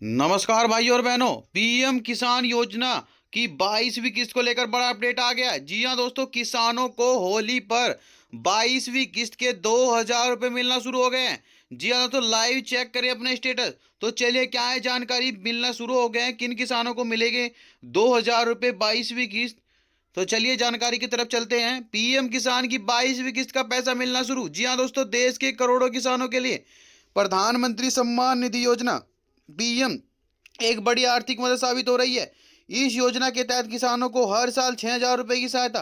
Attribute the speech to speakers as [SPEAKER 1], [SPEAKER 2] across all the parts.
[SPEAKER 1] नमस्कार भाई और बहनों, पीएम किसान योजना की 22वीं किस्त को लेकर बड़ा अपडेट आ गया है। जी हां दोस्तों, किसानों को होली पर 22वीं किस्त के 2,000 रुपये मिलना शुरू हो गए हैं। जी हां दोस्तों, लाइव चेक करें अपने स्टेटस। तो चलिए, क्या है जानकारी, मिलना शुरू हो गए हैं, किन किसानों को मिलेंगे 2,000 रुपये 22वीं किस्त। तो चलिए जानकारी की तरफ चलते हैं। पीएम किसान की 22वीं किस्त का पैसा मिलना शुरू। जी हां दोस्तों, देश के करोड़ों किसानों के लिए प्रधानमंत्री सम्मान निधि योजना पीएम एक बड़ी आर्थिक मदद साबित हो रही है। इस योजना के तहत किसानों को हर साल 6,000 रुपये की सहायता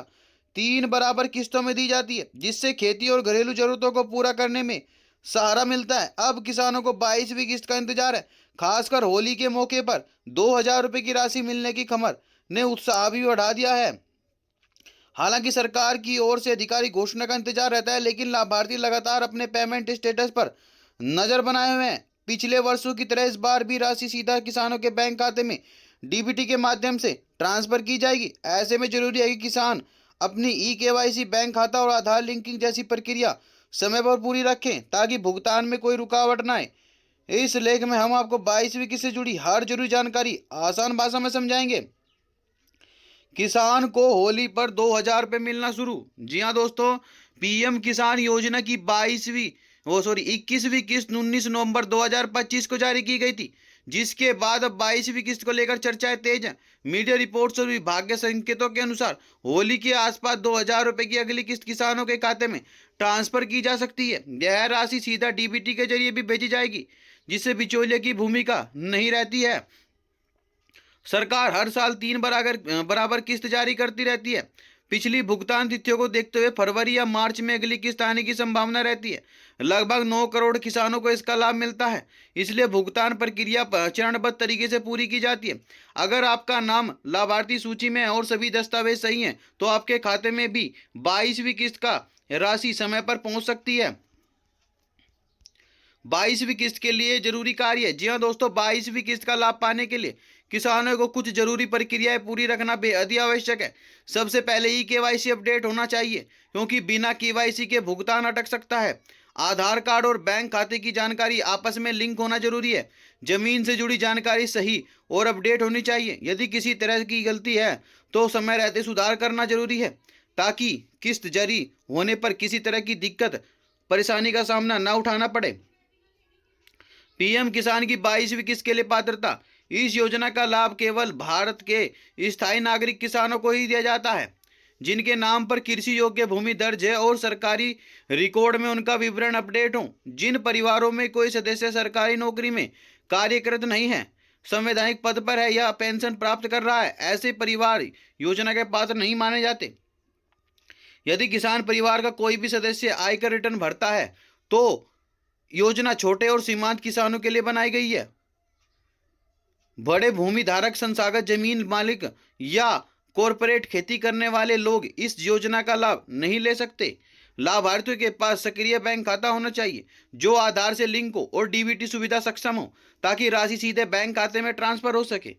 [SPEAKER 1] 3 बराबर किस्तों में दी जाती है, जिससे खेती और घरेलू जरूरतों को पूरा करने में सहारा मिलता है। अब किसानों को 22वीं किस्त का इंतजार है। खासकर होली के मौके पर 2,000 रुपये की राशि मिलने की खबर ने उत्साह भी बढ़ा दिया है। हालांकि सरकार की ओर से आधिकारिक घोषणा का इंतजार रहता है, लेकिन लाभार्थी लगातार अपने पेमेंट स्टेटस पर नजर बनाए हुए हैं। पिछले वर्षों की तरह इस बार भी राशि सीधा किसानों के बैंक खाते में डीबीटी के माध्यम से ट्रांसफर की जाएगी। ऐसे में जरूरी है कि किसान अपनी ई-केवाईसी, बैंक खाता और आधार लिंकिंग जैसी प्रक्रिया समय पर पूरी रखें, ताकि भुगतान में कोई रुकावट ना आए। इस लेख में हम आपको 22वीं किस्त से जुड़ी हर जरूरी जानकारी आसान भाषा में समझाएंगे। किसान को होली पर 2,000 रुपये मिलना शुरू। जी हाँ दोस्तों, पीएम किसान योजना की 21वीं किस्त 19 नवंबर 2025 को जारी की गई थी, जिसके बाद अब 22वीं किस्त को लेकर चर्चाएं तेज हैं। मीडिया रिपोर्ट्स और विभाग के संकेतों के अनुसार होली के आसपास 2,000 रुपये की अगली किस्त किसानों के खाते में ट्रांसफर की जा सकती है। यह राशि सीधा डीबीटी के जरिए भी भेजी जाएगी, जिससे बिचौलिए की भूमिका नहीं रहती है। सरकार हर साल 3 बराबर किस्त जारी करती रहती है। पिछली भुगतान तिथियों को देखते हुए फरवरी या मार्च में अगली किस्त आने की संभावना रहती है। लगभग 9 करोड़ किसानों को इसका लाभ मिलता है, इसलिए भुगतान प्रक्रिया चरणबद्ध तरीके से पूरी की जाती है। अगर आपका नाम लाभार्थी सूची में है और सभी दस्तावेज सही हैं, तो आपके खाते में भी 22वीं किस्त का राशि समय पर पहुंच सकती है। 22वीं किस्त के लिए जरूरी कार्य। जी हाँ दोस्तों, 22वीं किस्त का लाभ पाने के लिए किसानों को कुछ जरूरी प्रक्रियाएं पूरी रखना बेहद ही आवश्यक है। सबसे पहले ई-केवाईसी अपडेट होना चाहिए, क्योंकि बिना केवाईसी के भुगतान अटक सकता है। आधार कार्ड और बैंक खाते की जानकारी आपस में लिंक होना जरूरी है। जमीन से जुड़ी जानकारी सही और अपडेट होनी चाहिए। यदि किसी तरह की गलती है तो समय रहते सुधार करना जरूरी है, ताकि किस्त जारी होने पर किसी तरह की दिक्कत परेशानी का सामना न उठाना पड़े। पीएम किसान की 22वीं किस्त के लिए पात्रता। इस योजना का लाभ केवल भारत के स्थायी नागरिक किसानों को ही दिया जाता है, जिनके नाम पर कृषि योग्य भूमि दर्ज है और सरकारी रिकॉर्ड में उनका विवरण अपडेट हो। जिन परिवारों में कोई सदस्य सरकारी नौकरी में कार्यरत नहीं है, संवैधानिक पद पर है या पेंशन प्राप्त कर रहा है, ऐसे परिवार योजना के पात्र नहीं माने जाते। यदि किसान परिवार का कोई भी सदस्य आयकर रिटर्न भरता है, तो योजना छोटे और सीमांत किसानों के लिए बनाई गई है। बड़े भूमि धारक, संस्थागत जमीन मालिक या कॉरपोरेट खेती करने वाले लोग इस योजना का लाभ नहीं ले सकते। लाभार्थियों के पास सक्रिय बैंक खाता होना चाहिए, जो आधार से लिंक हो और डीबीटी सुविधा सक्षम हो, ताकि राशि सीधे बैंक खाते में ट्रांसफर हो सके।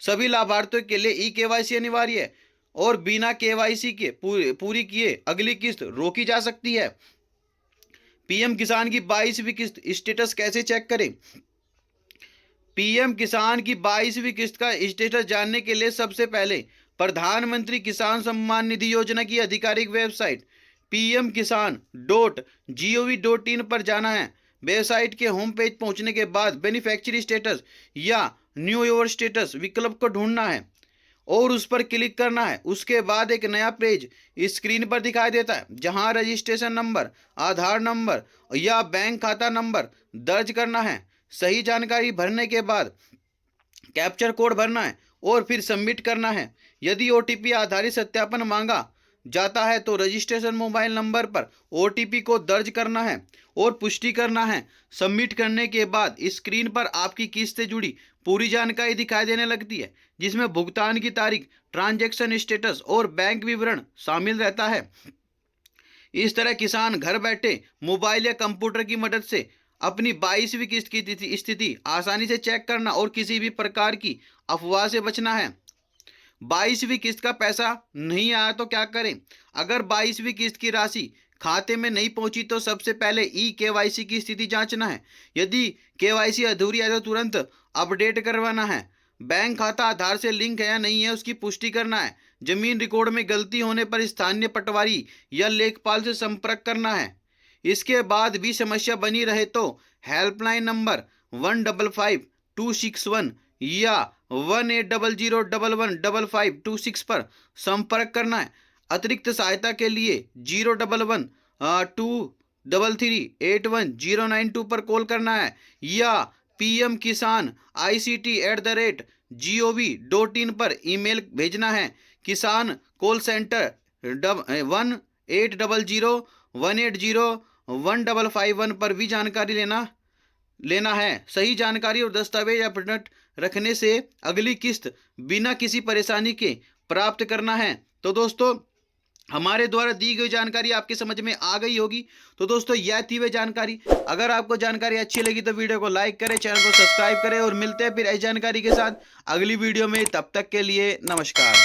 [SPEAKER 1] सभी लाभार्थियों के लिए ई-केवाईसी अनिवार्य है और बिना केवाईसी के पूरी किए अगली किस्त रोकी जा सकती है। पीएम किसान की 22वीं किस्त स्टेटस कैसे चेक करें? पीएम किसान की 22वीं किस्त का स्टेटस जानने के लिए सबसे पहले प्रधानमंत्री किसान सम्मान निधि योजना की आधिकारिक वेबसाइट pmkisan.gov.in पर जाना है। वेबसाइट के होम पेज पहुंचने के बाद बेनिफिशियरी स्टेटस या न्यू योर स्टेटस विकल्प को ढूंढना है और उस पर क्लिक करना है। उसके बाद एक नया पेज स्क्रीन पर दिखाई देता है, जहां रजिस्ट्रेशन नंबर, आधार नंबर या बैंक खाता नंबर दर्ज करना है। सही जानकारी भरने के बाद कैप्चर कोड भरना है और फिर सबमिट करना है। यदि ओटीपी आधारित सत्यापन मांगा जाता है, तो रजिस्ट्रेशन मोबाइल नंबर पर ओटीपी को दर्ज करना है और पुष्टि करना है। सबमिट करने के बाद स्क्रीन पर आपकी किस्त से जुड़ी पूरी जानकारी दिखाई देने लगती है, जिसमें भुगतान की तारीख, ट्रांजैक्शन स्टेटस और बैंक विवरण शामिल रहता है। इस तरह किसान घर बैठे मोबाइल या कंप्यूटर की मदद से अपनी 22वीं किस्त की स्थिति आसानी से चेक करना और किसी भी प्रकार की अफवाह से बचना है। 22वीं किस्त का पैसा नहीं आया तो क्या करें? अगर 22वीं किस्त की राशि खाते में नहीं पहुंची तो सबसे पहले ई केवाईसी की स्थिति जांचना है। यदि केवाईसी अधूरी है तो तुरंत अपडेट करवाना है। बैंक खाता आधार से लिंक है या नहीं है उसकी पुष्टि करना है। जमीन रिकॉर्ड में गलती होने पर स्थानीय पटवारी या लेखपाल से संपर्क करना है। इसके बाद भी समस्या बनी रहे तो हेल्पलाइन नंबर 155261 या 1800115526 पर संपर्क करना है। अतिरिक्त सहायता के लिए 011-233-81092 पर कॉल करना है या pmkisan@gov.in पर ईमेल भेजना है। किसान कॉल सेंटर 1800-180-151 पर भी जानकारी लेना है। सही जानकारी और दस्तावेज अपडेट रखने से अगली किस्त बिना किसी परेशानी के प्राप्त करना है। तो दोस्तों, हमारे द्वारा दी गई जानकारी आपके समझ में आ गई होगी। तो दोस्तों, यह थी वह जानकारी। अगर आपको जानकारी अच्छी लगी तो वीडियो को लाइक करें, चैनल को सब्सक्राइब करें और मिलते हैं फिर ऐसी जानकारी के साथ अगली वीडियो में। तब तक के लिए नमस्कार।